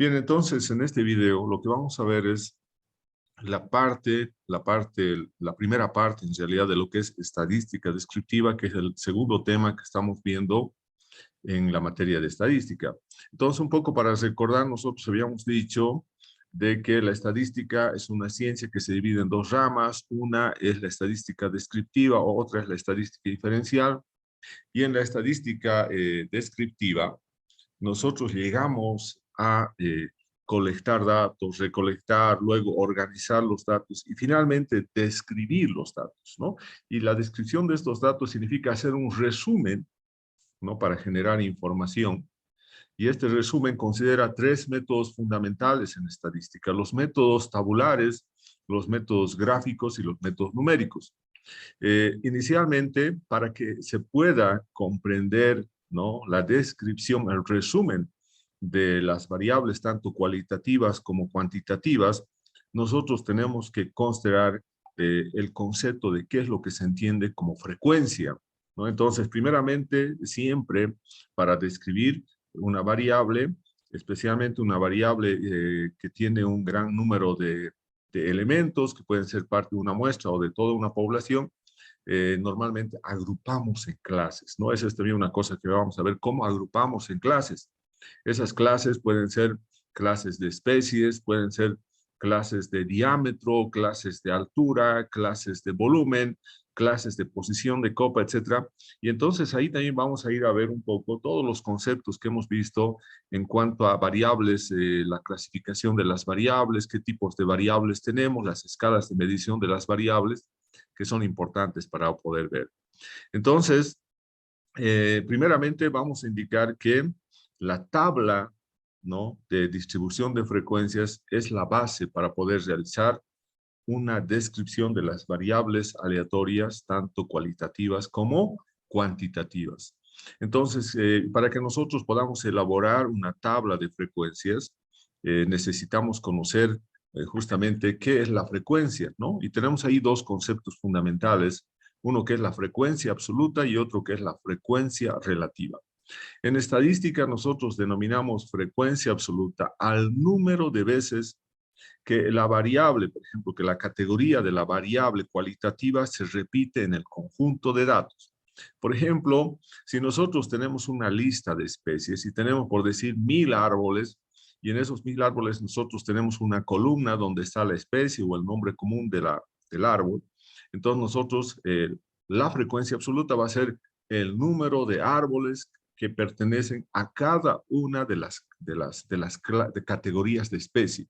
Bien, entonces en este video lo que vamos a ver es la primera parte en realidad de lo que es estadística descriptiva, que es el segundo tema que estamos viendo en la materia de estadística. Entonces, un poco para recordar, nosotros habíamos dicho de que la estadística es una ciencia que se divide en dos ramas. Una es la estadística descriptiva, otra es la estadística diferencial. Y en la estadística descriptiva, nosotros llegamos a colectar datos, recolectar, luego organizar los datos y finalmente describir los datos, ¿no? Y la descripción de estos datos significa hacer un resumen, ¿no? Para generar información. Y este resumen considera tres métodos fundamentales en estadística: los métodos tabulares, los métodos gráficos y los métodos numéricos. Inicialmente, para que se pueda comprender, ¿no?, la descripción, el resumen de las variables, tanto cualitativas como cuantitativas, nosotros tenemos que considerar el concepto de qué es lo que se entiende como frecuencia, ¿no? Entonces, primeramente, siempre para describir una variable, especialmente una variable que tiene un gran número de elementos que pueden ser parte de una muestra o de toda una población, normalmente agrupamos en clases, ¿no? Esa es también una cosa que vamos a ver, cómo agrupamos en clases. Esas clases pueden ser clases de especies, pueden ser clases de diámetro, clases de altura, clases de volumen, clases de posición de copa, etcétera. Y entonces ahí también vamos a ir a ver un poco todos los conceptos que hemos visto en cuanto a variables, la clasificación de las variables, qué tipos de variables tenemos, las escalas de medición de las variables, que son importantes para poder ver. Entonces, primeramente vamos a indicar que la tabla, ¿no?, de distribución de frecuencias es la base para poder realizar una descripción de las variables aleatorias, tanto cualitativas como cuantitativas. Entonces, para que nosotros podamos elaborar una tabla de frecuencias, necesitamos conocer justamente qué es la frecuencia, ¿no? Y tenemos ahí dos conceptos fundamentales, uno que es la frecuencia absoluta y otro que es la frecuencia relativa. En estadística nosotros denominamos frecuencia absoluta al número de veces que la variable, por ejemplo, que la categoría de la variable cualitativa se repite en el conjunto de datos. Por ejemplo, si nosotros tenemos una lista de especies y tenemos, por decir, 1000 árboles, y en esos 1000 árboles nosotros tenemos una columna donde está la especie o el nombre común del árbol, entonces nosotros, la frecuencia absoluta va a ser el número de árboles que pertenecen a cada una de categorías de especie,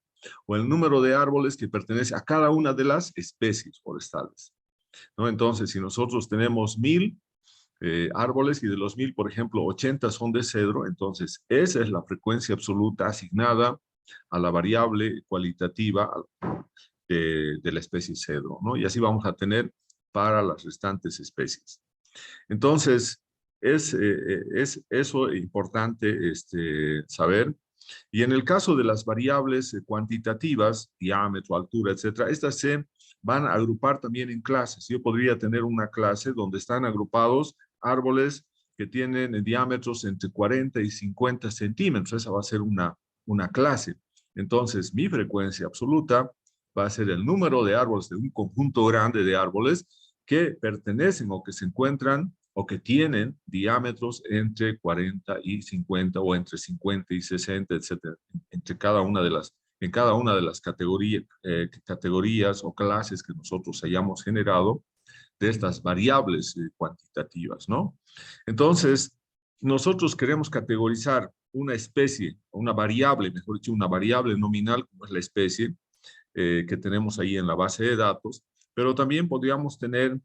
o el número de árboles que pertenece a cada una de las especies forestales, ¿no? Entonces, si nosotros tenemos 1000 árboles y de los 1000, por ejemplo, 80 son de cedro, entonces esa es la frecuencia absoluta asignada a la variable cualitativa de la especie cedro, ¿no? Y así vamos a tener para las restantes especies. Entonces, es eso importante saber. Y en el caso de las variables cuantitativas, diámetro, altura, etcétera, estas se van a agrupar también en clases. Yo podría tener una clase donde están agrupados árboles que tienen diámetros entre 40 y 50 centímetros. Esa va a ser una clase. Entonces, mi frecuencia absoluta va a ser el número de árboles de un conjunto grande de árboles que pertenecen o que se encuentran o que tienen diámetros entre 40 y 50 o entre 50 y 60, etcétera, entre en cada una de las categorías o clases que nosotros hayamos generado de estas variables cuantitativas, ¿no? Entonces, nosotros queremos categorizar una especie, una variable, mejor dicho, una variable nominal, como es la especie, que tenemos ahí en la base de datos, pero también podríamos tener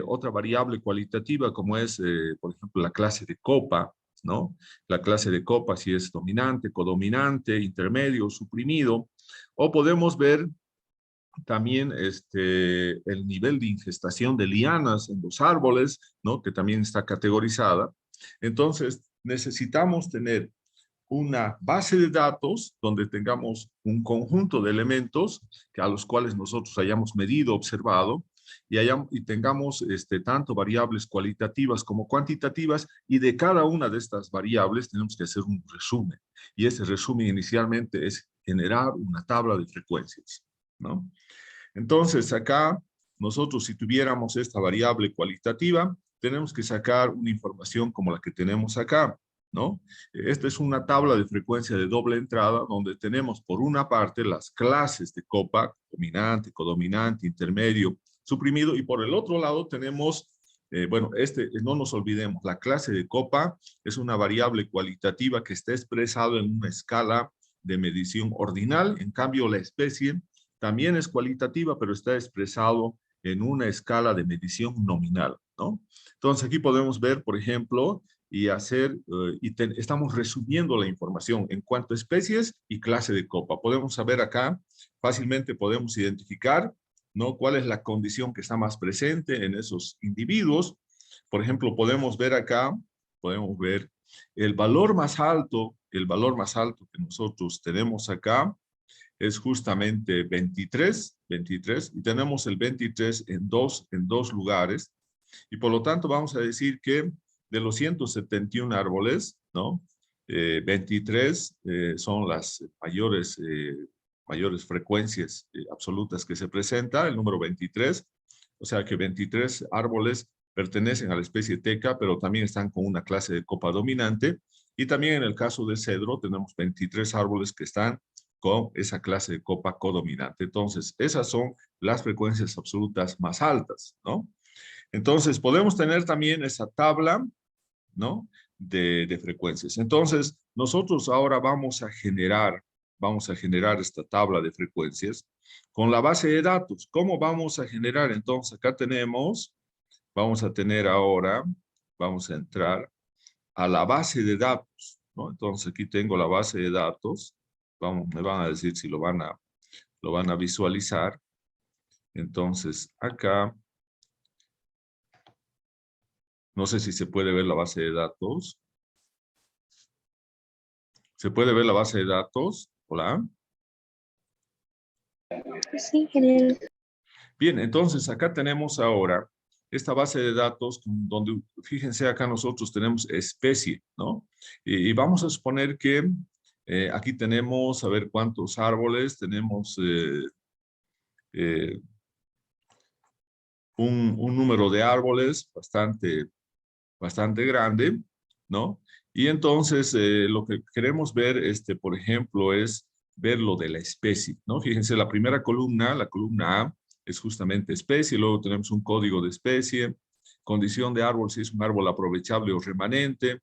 otra variable cualitativa como es, por ejemplo, la clase de copa, ¿no? La clase de copa si es dominante, codominante, intermedio, suprimido, o podemos ver también el nivel de ingestación de lianas en los árboles, ¿no?, que también está categorizada. Entonces, necesitamos tener una base de datos donde tengamos un conjunto de elementos a los cuales nosotros hayamos medido, observado, y tengamos tanto variables cualitativas como cuantitativas, y de cada una de estas variables tenemos que hacer un resumen. Y ese resumen inicialmente es generar una tabla de frecuencias, ¿no? Entonces, acá nosotros, si tuviéramos esta variable cualitativa, tenemos que sacar una información como la que tenemos acá, ¿no? Esta es una tabla de frecuencia de doble entrada donde tenemos por una parte las clases de copa, dominante, codominante, intermedio, suprimido, y por el otro lado tenemos, bueno, no nos olvidemos, la clase de copa es una variable cualitativa que está expresada en una escala de medición ordinal. En cambio, la especie también es cualitativa, pero está expresado en una escala de medición nominal, ¿no? Entonces, aquí podemos ver, por ejemplo, y estamos resumiendo la información en cuanto a especies y clase de copa. Podemos saber acá, fácilmente podemos identificar, ¿no?, cuál es la condición que está más presente en esos individuos. Por ejemplo, podemos ver acá, podemos ver el valor más alto que nosotros tenemos acá, es justamente 23, y tenemos el 23 en dos lugares, y por lo tanto vamos a decir que de los 171 árboles, ¿no? 23 son las mayores frecuencias absolutas que se presenta, el número 23, o sea que 23 árboles pertenecen a la especie teca, pero también están con una clase de copa dominante, y también en el caso de cedro tenemos 23 árboles que están con esa clase de copa codominante. Entonces, esas son las frecuencias absolutas más altas, ¿no? Entonces, podemos tener también esa tabla, ¿no?, de frecuencias. Entonces, nosotros ahora vamos a generar esta tabla de frecuencias con la base de datos. ¿Cómo vamos a generar? Entonces, acá vamos a tener ahora, vamos a entrar a la base de datos, ¿no? Entonces, aquí tengo la base de datos. Me van a decir si lo van a visualizar. Entonces, acá, no sé si se puede ver la base de datos. ¿Se puede ver la base de datos? Hola. Sí, genial. Bien, entonces acá tenemos ahora esta base de datos donde, fíjense, acá nosotros tenemos especie, ¿no? Y vamos a suponer que aquí tenemos, a ver cuántos árboles, tenemos un número de árboles bastante grande, ¿no? Y entonces lo que queremos ver, por ejemplo, es ver lo de la especie, ¿no? Fíjense, la primera columna, la columna A, es justamente especie, luego tenemos un código de especie, condición de árbol, si es un árbol aprovechable o remanente,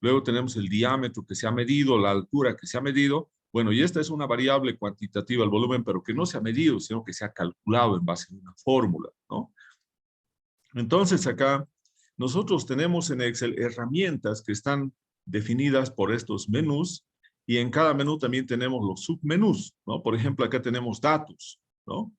luego tenemos el diámetro que se ha medido, la altura que se ha medido. Bueno, y esta es una variable cuantitativa, el volumen, pero que no se ha medido, sino que se ha calculado en base a una fórmula, ¿no? Entonces acá nosotros tenemos en Excel herramientas que están definidas por estos menús, y en cada menú también tenemos los submenús, ¿no? Por ejemplo, acá tenemos datos, ¿no?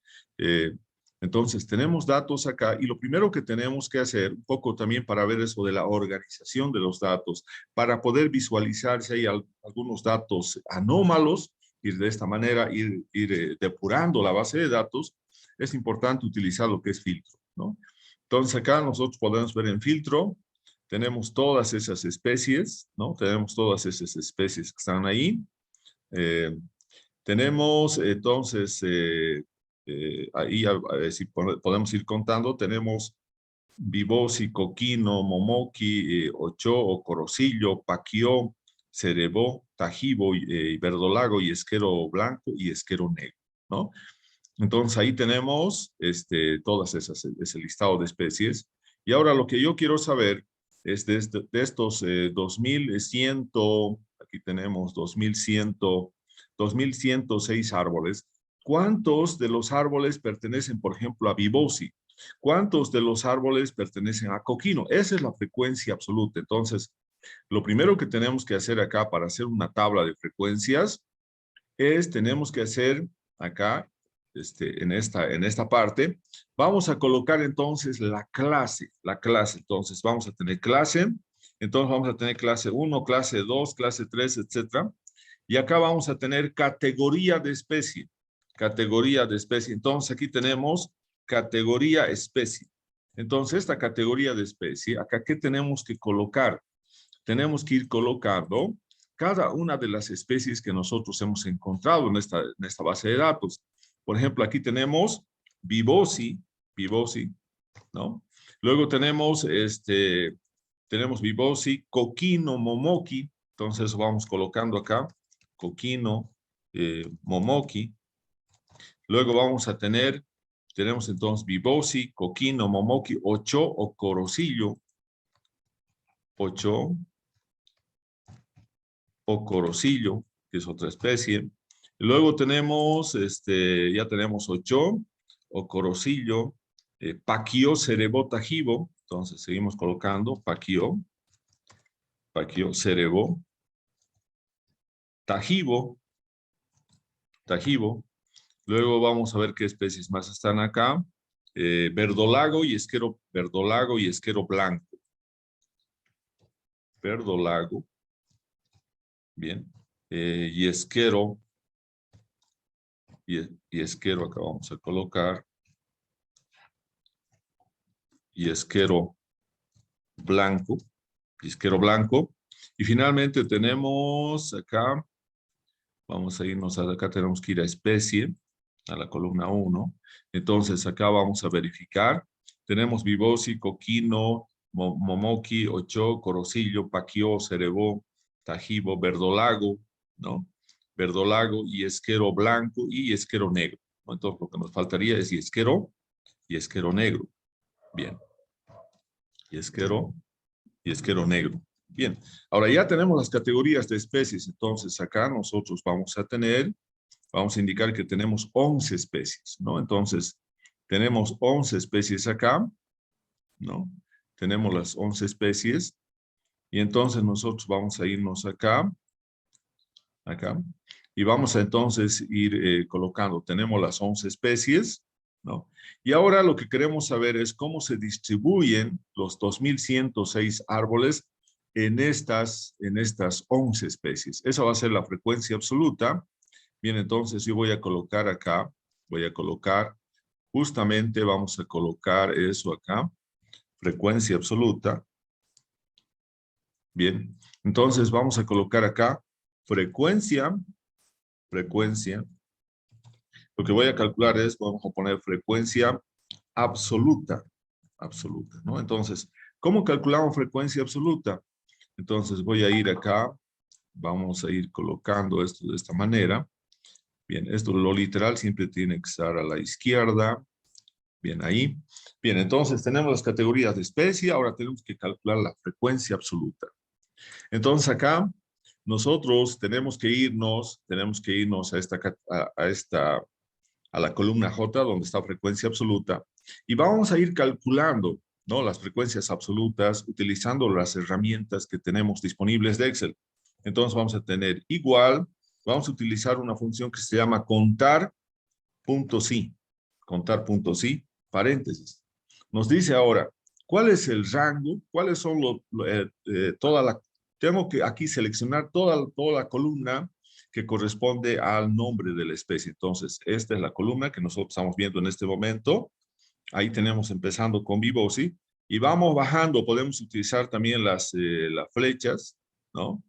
Entonces tenemos datos acá, y lo primero que tenemos que hacer, un poco también para ver eso de la organización de los datos, para poder visualizar si hay algunos datos anómalos, y de esta manera ir depurando la base de datos, es importante utilizar lo que es filtro, ¿no? Entonces acá nosotros podemos ver en filtro, tenemos todas esas especies, ¿no? Tenemos todas esas especies que están ahí. Tenemos entonces, ahí si podemos ir contando, tenemos Vibosi, Coquino, Momoki, Ocho, Corocillo, Paquió, Cerebó, Tajibo, Verdolago, y Esquero Blanco y Esquero Negro, ¿no? Entonces ahí tenemos todas ese listado de especies. Y ahora lo que yo quiero saber es de estos 2.100, aquí tenemos 2.106 árboles. ¿Cuántos de los árboles pertenecen, por ejemplo, a Vibosi? ¿Cuántos de los árboles pertenecen a Coquino? Esa es la frecuencia absoluta. Entonces, lo primero que tenemos que hacer acá para hacer una tabla de frecuencias tenemos que hacer acá, en esta parte, vamos a colocar entonces la clase. Entonces vamos a tener clase, entonces vamos a tener clase 1, clase 2, clase 3, etcétera. Y acá vamos a tener categoría de especie. Entonces aquí tenemos categoría especie. Entonces, esta categoría de especie, acá, ¿qué tenemos que colocar? Tenemos que ir colocando cada una de las especies que nosotros hemos encontrado en esta base de datos. Por ejemplo, aquí tenemos Vivosi, ¿no? Luego tenemos, tenemos Vivosi, Coquino, Momoki. Entonces vamos colocando acá, Coquino, Momoki. Luego vamos a tenemos entonces Vivosi, Coquino, Momoki, Ocho o Corosillo. Ocho o Corosillo, que es otra especie. Luego tenemos, ya tenemos Ocho o Corosillo, Paquio, Cerebo, Tajibo. Entonces seguimos colocando Paquio, Cerebo, Tajibo. Luego vamos a ver qué especies más están acá. Verdolago y esquero blanco. Verdolago. Bien. Y esquero. Y esquero acá vamos a colocar. Y esquero blanco. Y finalmente tenemos acá, vamos a irnos acá, tenemos que ir a especie, a la columna 1. Entonces acá vamos a verificar. Tenemos Vivosi, Coquino, Momoki, Ocho, Corosillo, Paquio, Cerebó, Tajibo, Verdolago, ¿no? Verdolago y esquero blanco y esquero negro, ¿no? Entonces lo que nos faltaría es y esquero negro. Bien. Y esquero negro. Bien, ahora ya tenemos las categorías de especies, entonces acá nosotros vamos a indicar que tenemos 11 especies, ¿no? Entonces, tenemos 11 especies acá, ¿no? Tenemos las 11 especies, y entonces nosotros vamos a irnos acá, y vamos a entonces ir colocando, tenemos las 11 especies, ¿no? Y ahora lo que queremos saber es cómo se distribuyen los 2.106 árboles en estas 11 especies. Esa va a ser la frecuencia absoluta. Bien, entonces yo voy a colocar acá, justamente vamos a colocar eso acá, frecuencia absoluta. Bien, entonces vamos a colocar acá frecuencia. Lo que voy a calcular es, vamos a poner frecuencia absoluta, ¿no? Entonces, ¿cómo calculamos frecuencia absoluta? Entonces voy a ir acá, vamos a ir colocando esto de esta manera. Bien, esto lo literal siempre tiene que estar a la izquierda. Bien, ahí. Bien, entonces tenemos las categorías de especie, ahora tenemos que calcular la frecuencia absoluta. Entonces acá nosotros tenemos que irnos a la columna J, donde está frecuencia absoluta, y vamos a ir calculando, ¿no?, las frecuencias absolutas utilizando las herramientas que tenemos disponibles de Excel. Entonces vamos a tener igual, vamos a utilizar una función que se llama contar.si, paréntesis. Nos dice ahora, ¿cuál es el rango? ¿Cuáles son tengo que aquí seleccionar toda la columna que corresponde al nombre de la especie. Entonces, esta es la columna que nosotros estamos viendo en este momento. Ahí tenemos empezando con Vivosi. Y vamos bajando, podemos utilizar también las flechas, ¿no?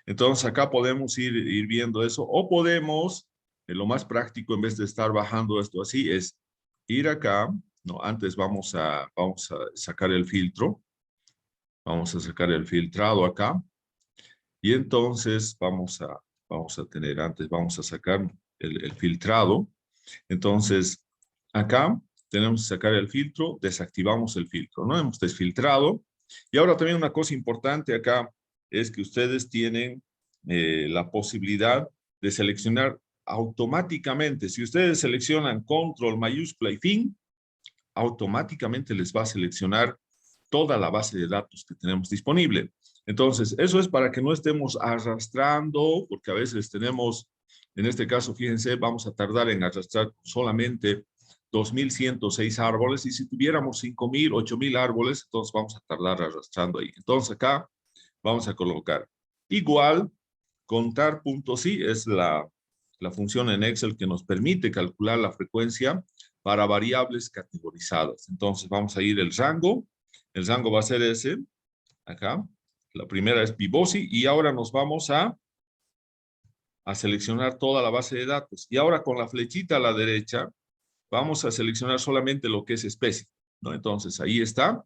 Entonces, acá podemos ir viendo eso. O podemos, lo más práctico, en vez de estar bajando esto así, es ir acá, ¿no? Antes vamos a sacar el filtro. Vamos a sacar el filtrado acá. Y entonces vamos a sacar el filtrado. Entonces, acá tenemos que sacar el filtro, desactivamos el filtro, ¿no? Hemos desfiltrado. Y ahora también una cosa importante acá es que ustedes tienen la posibilidad de seleccionar automáticamente. Si ustedes seleccionan control mayúscula y fin, automáticamente les va a seleccionar toda la base de datos que tenemos disponible. Entonces, eso es para que no estemos arrastrando, porque a veces tenemos, en este caso, fíjense, vamos a tardar en arrastrar solamente 2.106 árboles, y si tuviéramos 5.000, 8.000 árboles, entonces vamos a tardar arrastrando ahí. Entonces acá vamos a colocar igual, contar.si es la función en Excel que nos permite calcular la frecuencia para variables categorizadas. Entonces vamos a ir el rango va a ser ese, acá. La primera es Vibosi y ahora nos vamos a seleccionar toda la base de datos. Y ahora con la flechita a la derecha, vamos a seleccionar solamente lo que es especie, ¿no? Entonces ahí está.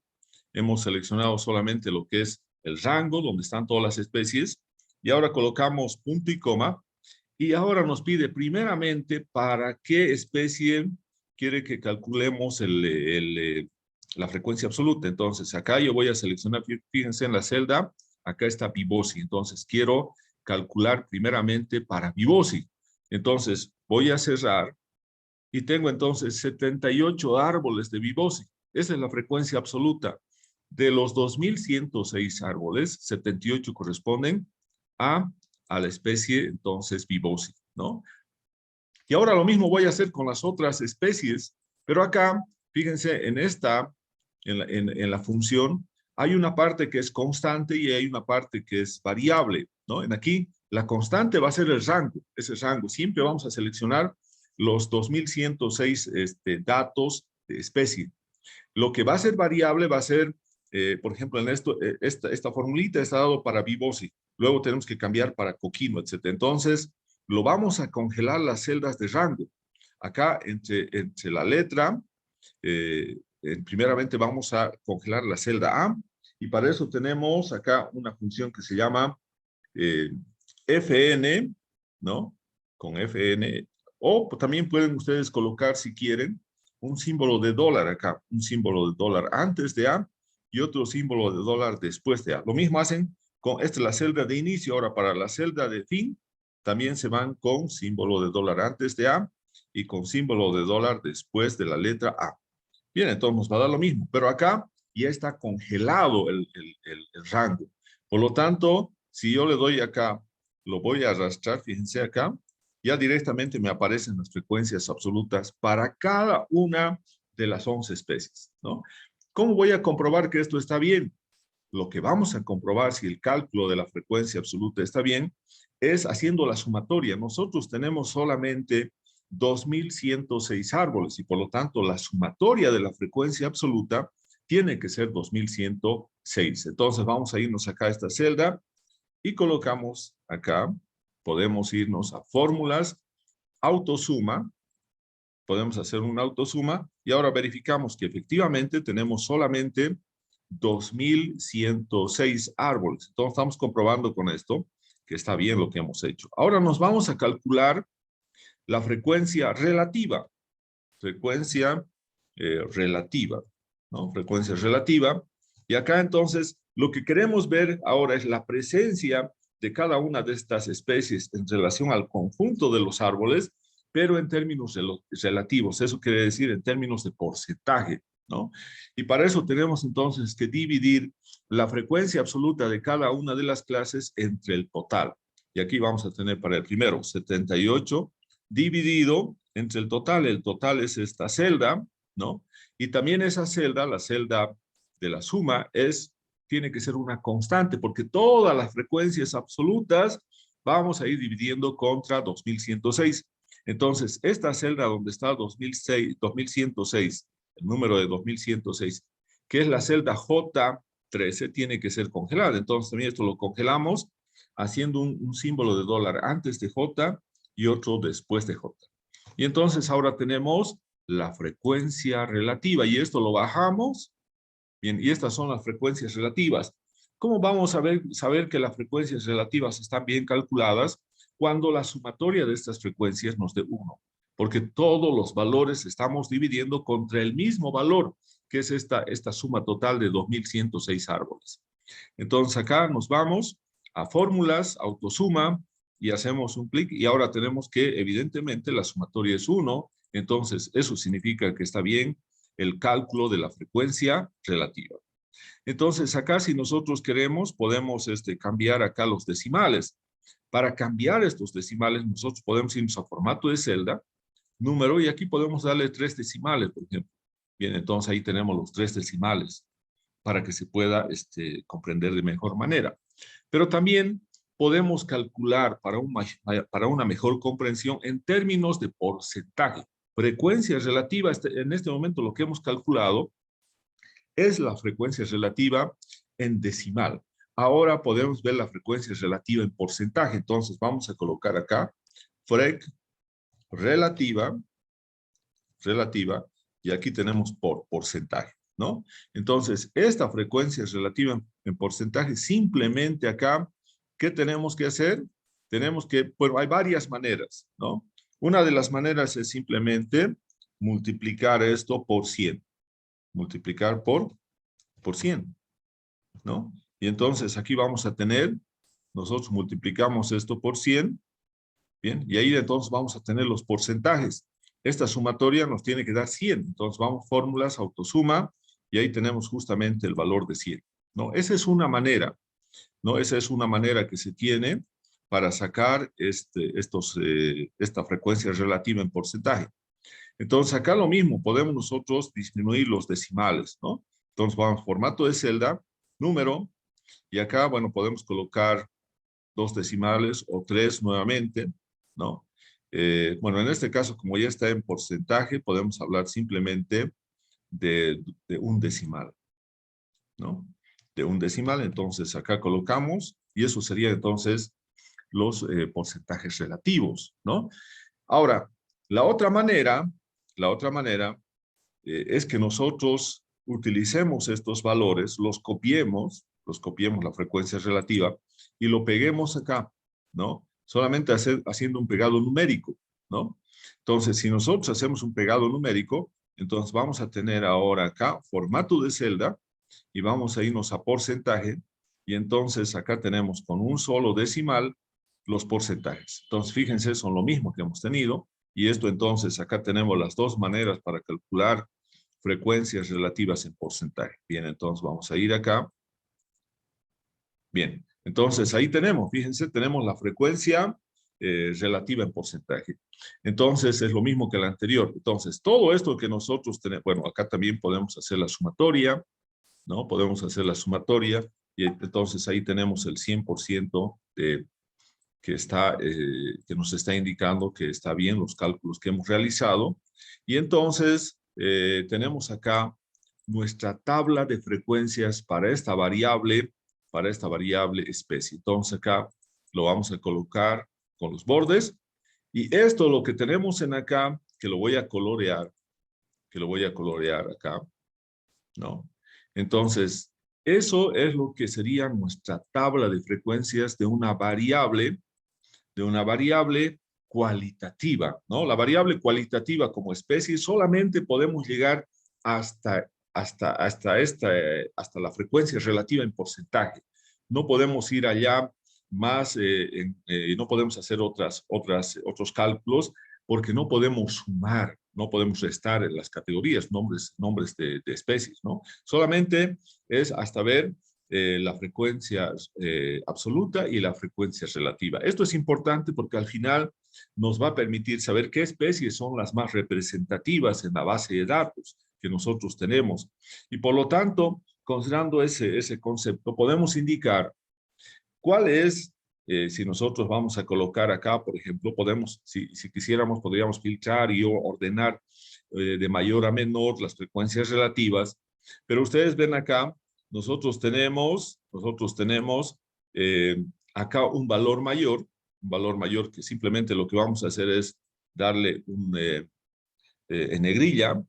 Hemos seleccionado solamente lo que es el rango, donde están todas las especies. Y ahora colocamos punto y coma. Y ahora nos pide primeramente para qué especie quiere que calculemos la frecuencia absoluta. Entonces acá yo voy a seleccionar, fíjense en la celda, acá está Vibosi. Entonces quiero calcular primeramente para Vibosi. Entonces voy a cerrar y tengo entonces 78 árboles de Vibosi. Esa es la frecuencia absoluta. De los 2106 árboles, 78 corresponden a la especie entonces Vibosi, ¿no? Y ahora lo mismo voy a hacer con las otras especies, pero acá, fíjense, en la función, hay una parte que es constante y hay una parte que es variable, ¿no? En aquí, la constante va a ser el rango, ese rango. Siempre vamos a seleccionar los 2106 datos de especie. Lo que va a ser variable va a ser, por ejemplo, en esta formulita está dado para Vibosi. Luego tenemos que cambiar para Coquino, etc. Entonces, lo vamos a congelar las celdas de rango. Acá, entre la letra, primeramente vamos a congelar la celda A, y para eso tenemos acá una función que se llama fn, ¿no? Con fn, o también pueden ustedes colocar, si quieren, un símbolo de dólar acá, un símbolo de dólar antes de A y otro símbolo de dólar después de A. Lo mismo hacen con esta es la celda de inicio. Ahora para la celda de fin también se van con símbolo de dólar antes de A y con símbolo de dólar después de la letra A. Bien, entonces nos va a dar lo mismo, pero acá ya está congelado el rango. Por lo tanto, si yo le doy acá, lo voy a arrastrar, fíjense acá, ya directamente me aparecen las frecuencias absolutas para cada una de las 11 especies, ¿no? ¿Cómo voy a comprobar que esto está bien? Lo que vamos a comprobar si el cálculo de la frecuencia absoluta está bien es haciendo la sumatoria. Nosotros tenemos solamente 2106 árboles y por lo tanto la sumatoria de la frecuencia absoluta tiene que ser 2106. Entonces vamos a irnos acá a esta celda y colocamos acá, podemos irnos a fórmulas, autosuma, podemos hacer una autosuma y ahora verificamos que efectivamente tenemos solamente 2106 árboles. Entonces estamos comprobando con esto que está bien lo que hemos hecho. Ahora nos vamos a calcular la frecuencia relativa. Frecuencia relativa, ¿no? Frecuencia relativa. Y acá entonces lo que queremos ver ahora es la presencia de cada una de estas especies en relación al conjunto de los árboles, pero en términos relativos. Eso quiere decir en términos de porcentaje, ¿no? Y para eso tenemos entonces que dividir la frecuencia absoluta de cada una de las clases entre el total. Y aquí vamos a tener para el primero 78 dividido entre el total. El total es esta celda, ¿no? Y también esa celda, la celda de la suma, tiene que ser una constante, porque todas las frecuencias absolutas vamos a ir dividiendo contra 2106. Entonces, esta celda donde está 2106, el número de 2106, que es la celda J13, tiene que ser congelada. Entonces, también esto lo congelamos haciendo un símbolo de dólar antes de J y otro después de J. Y entonces ahora tenemos la frecuencia relativa y esto lo bajamos. Bien, y estas son las frecuencias relativas. ¿Cómo vamos a saber que las frecuencias relativas están bien calculadas? Cuando la sumatoria de estas frecuencias nos dé 1. Porque todos los valores estamos dividiendo contra el mismo valor, que es esta suma total de 2106 árboles. Entonces acá nos vamos a fórmulas, autosuma, y hacemos un clic y ahora tenemos que evidentemente la sumatoria es 1, entonces eso significa que está bien el cálculo de la frecuencia relativa. Entonces acá si nosotros queremos podemos cambiar acá los decimales. Para cambiar estos decimales nosotros podemos irnos a formato de celda, número, y aquí podemos darle 3 decimales, por ejemplo. Bien, entonces ahí tenemos los 3 decimales para que se pueda comprender de mejor manera. Pero también podemos calcular para una mejor comprensión en términos de porcentaje. frecuencia relativa, en este momento lo que hemos calculado es la frecuencia relativa en decimal. Ahora podemos ver la frecuencia relativa en porcentaje. Entonces vamos a colocar acá frec relativa, y aquí tenemos por porcentaje, ¿no? Entonces, esta frecuencia relativa en porcentaje, simplemente acá, ¿qué tenemos que hacer? Tenemos que, bueno, hay varias maneras, ¿no? Una de las maneras es simplemente multiplicar esto por 100. Multiplicar por 100, ¿no? Y entonces aquí vamos a tener, nosotros multiplicamos esto por 100, ¿bien? Y ahí entonces vamos a tener los porcentajes. Esta sumatoria nos tiene que dar 100. Entonces vamos fórmulas, autosuma, y ahí tenemos justamente el valor de 100, ¿no? Esa es una manera, ¿no? Esa es una manera que se tiene para sacar esta frecuencia relativa en porcentaje. Entonces acá lo mismo, podemos nosotros disminuir los decimales, ¿no? Entonces vamos formato de celda, número, y acá, bueno, podemos colocar 2 decimales o 3 nuevamente, ¿no? Bueno, en este caso, como ya está en porcentaje, podemos hablar simplemente de un decimal, ¿no? De un decimal, entonces acá colocamos, y eso sería entonces los porcentajes relativos, ¿no? Ahora, la otra manera es que nosotros utilicemos estos valores, los copiemos la frecuencia relativa y lo peguemos acá, ¿no? Solamente haciendo un pegado numérico, ¿no? Entonces, si nosotros hacemos un pegado numérico, entonces vamos a tener ahora acá formato de celda y vamos a irnos a porcentaje y entonces acá tenemos con un solo decimal los porcentajes. Entonces, fíjense, son lo mismo que hemos tenido y esto entonces acá tenemos las dos maneras para calcular frecuencias relativas en porcentaje. Bien, entonces vamos a ir acá. Bien, entonces ahí tenemos, fíjense, tenemos la frecuencia relativa en porcentaje. Entonces es lo mismo que la anterior. Entonces todo esto que nosotros tenemos, bueno, acá también podemos hacer la sumatoria, ¿no? Podemos hacer la sumatoria y entonces ahí tenemos el 100% que nos está indicando que está bien los cálculos que hemos realizado. Y entonces tenemos acá nuestra tabla de frecuencias para esta variable especie. Entonces acá lo vamos a colocar con los bordes. Y esto lo que tenemos en acá, que lo voy a colorear acá, ¿no? Entonces, eso es lo que sería nuestra tabla de frecuencias de una variable cualitativa, ¿no? La variable cualitativa como especie solamente podemos llegar hasta la frecuencia relativa en porcentaje. No podemos ir allá más, no podemos hacer otros cálculos porque no podemos sumar, no podemos restar en las categorías, nombres de especies, ¿no? Solamente es hasta ver la frecuencia absoluta y la frecuencia relativa. Esto es importante porque al final nos va a permitir saber qué especies son las más representativas en la base de datos que nosotros tenemos. Y por lo tanto, considerando ese concepto, podemos indicar cuál es, si nosotros vamos a colocar acá, por ejemplo, si quisiéramos, podríamos filtrar y ordenar de mayor a menor las frecuencias relativas, pero ustedes ven acá, nosotros tenemos acá un valor mayor que simplemente lo que vamos a hacer es darle en negrilla,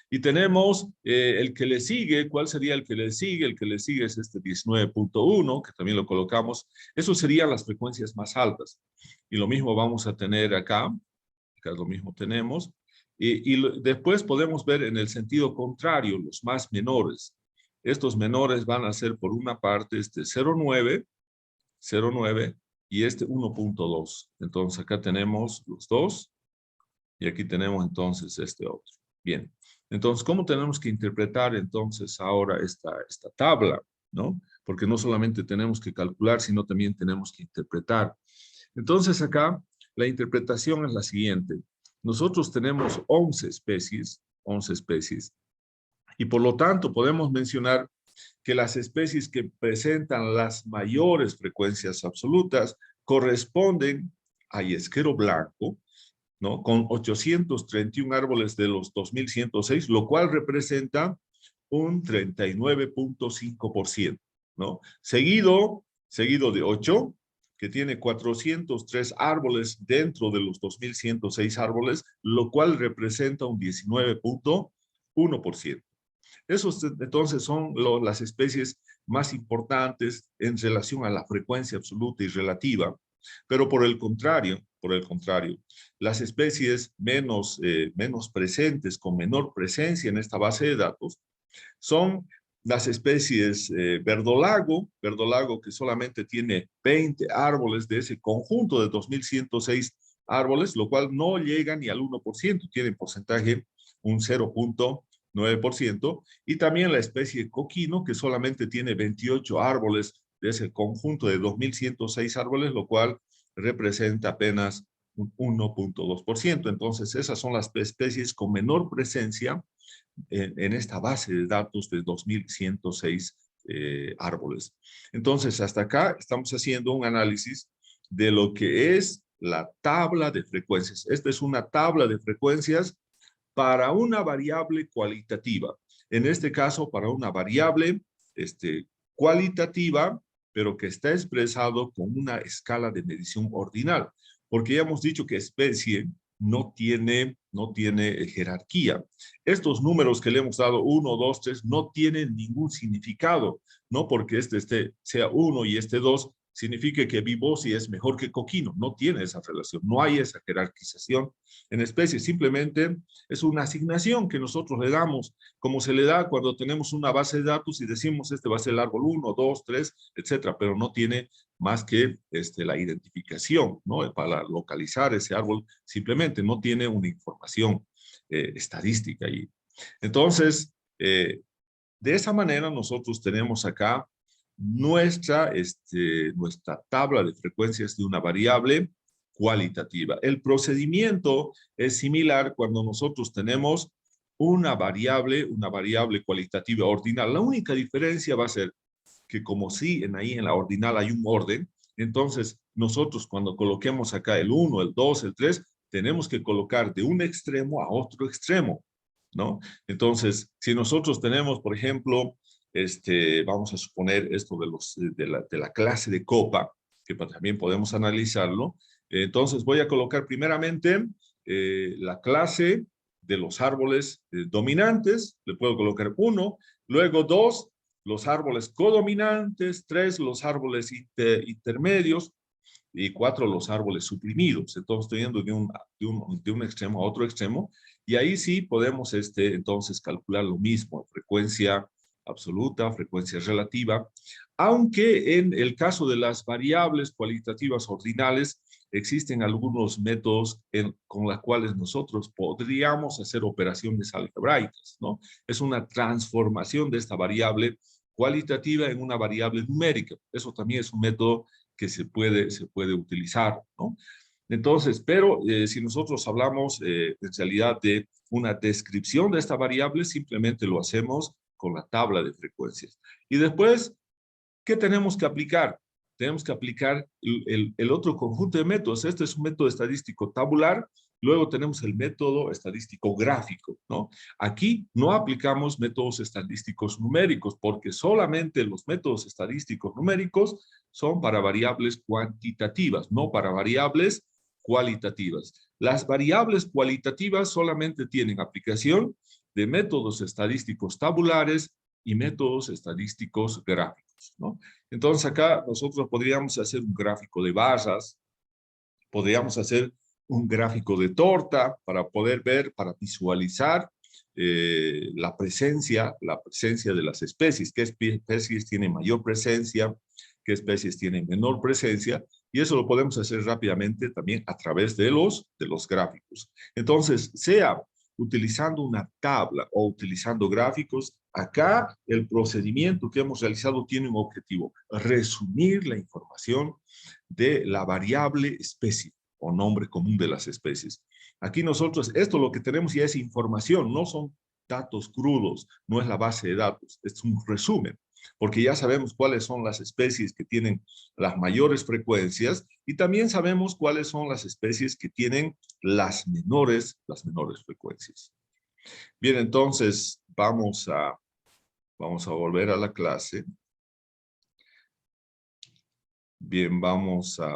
y tenemos el que le sigue. ¿Cuál sería el que le sigue? El que le sigue es este 19.1, que también lo colocamos. Eso serían las frecuencias más altas. Y lo mismo vamos a tener acá lo mismo tenemos. Después podemos ver en el sentido contrario, los más menores. Estos menores van a ser por una parte este 0.9, y este 1.2. Entonces acá tenemos los dos y aquí tenemos entonces este otro. Bien, entonces, ¿cómo tenemos que interpretar entonces ahora esta tabla? ¿No? Porque no solamente tenemos que calcular, sino también tenemos que interpretar. Entonces acá la interpretación es la siguiente. Nosotros tenemos 11 especies, y por lo tanto podemos mencionar que las especies que presentan las mayores frecuencias absolutas corresponden a yesquero blanco, ¿no? Con 831 árboles de los 2106, lo cual representa un 39.5%, ¿no? Seguido de 8, que tiene 403 árboles dentro de los 2106 árboles, lo cual representa un 19.1%. Esos entonces son las especies más importantes en relación a la frecuencia absoluta y relativa, pero por el contrario, las especies menos presentes, con menor presencia en esta base de datos, son las especies verdolago que solamente tiene 20 árboles de ese conjunto de 2106 árboles, lo cual no llega ni al 1%, tiene porcentaje un 0.9%, y también la especie coquino, que solamente tiene 28 árboles de ese conjunto de 2106 árboles, lo cual representa apenas un 1.2%. Entonces, esas son las especies con menor presencia en esta base de datos de 2106 árboles. Entonces, hasta acá estamos haciendo un análisis de lo que es la tabla de frecuencias. Esta es una tabla de frecuencias para una variable cualitativa. En este caso, para una variable cualitativa, pero que está expresado con una escala de medición ordinal. Porque ya hemos dicho que especie no tiene jerarquía. Estos números que le hemos dado, 1, 2, 3, no tienen ningún significado, no porque este sea 1 y este 2, significa que Vibosi es mejor que Coquino. No tiene esa relación, no hay esa jerarquización en especies, simplemente es una asignación que nosotros le damos, como se le da cuando tenemos una base de datos y decimos este va a ser el árbol 1, 2, 3, etcétera, pero no tiene más que la identificación, ¿no? Para localizar ese árbol, simplemente no tiene una información estadística ahí. Entonces, de esa manera nosotros tenemos acá nuestra tabla de frecuencias de una variable cualitativa. El procedimiento es similar cuando nosotros tenemos una variable cualitativa ordinal. La única diferencia va a ser que como si ahí en la ordinal hay un orden, entonces nosotros cuando coloquemos acá el 1, el 2, el 3, tenemos que colocar de un extremo a otro extremo, ¿no? Entonces, si nosotros tenemos, por ejemplo, vamos a suponer esto de la clase de copa, que también podemos analizarlo, entonces voy a colocar primeramente la clase de los árboles dominantes, le puedo colocar 1, luego 2, los árboles codominantes, 3, los árboles intermedios, y 4, los árboles suprimidos. Entonces, estoy yendo de un extremo a otro extremo, y ahí sí podemos entonces calcular lo mismo, frecuencia absoluta, frecuencia relativa, aunque en el caso de las variables cualitativas ordinales, existen algunos métodos con los cuales nosotros podríamos hacer operaciones algebraicas, ¿no? Es una transformación de esta variable cualitativa en una variable numérica. Eso también es un método que se puede utilizar, ¿no? Entonces, pero si nosotros hablamos en realidad de una descripción de esta variable, simplemente lo hacemos con la tabla de frecuencias. Y después, ¿qué tenemos que aplicar? Tenemos que aplicar el otro conjunto de métodos. Este es un método estadístico tabular. Luego tenemos el método estadístico gráfico, ¿no? Aquí no aplicamos métodos estadísticos numéricos porque solamente los métodos estadísticos numéricos son para variables cuantitativas, no para variables cualitativas. Las variables cualitativas solamente tienen aplicación de métodos estadísticos tabulares y métodos estadísticos gráficos, ¿no? Entonces acá nosotros podríamos hacer un gráfico de barras, podríamos hacer un gráfico de torta para poder ver, para visualizar la presencia de las especies, qué especies tienen mayor presencia, qué especies tienen menor presencia, y eso lo podemos hacer rápidamente también a través de los gráficos. Entonces, sea utilizando una tabla o utilizando gráficos, acá el procedimiento que hemos realizado tiene un objetivo: resumir la información de la variable especie o nombre común de las especies. Aquí nosotros, esto lo que tenemos ya es información, no son datos crudos, no es la base de datos, es un resumen. porque ya sabemos cuáles son las especies que tienen las mayores frecuencias y también sabemos cuáles son las especies que tienen las menores frecuencias. Bien, entonces vamos a volver a la clase. Bien, vamos a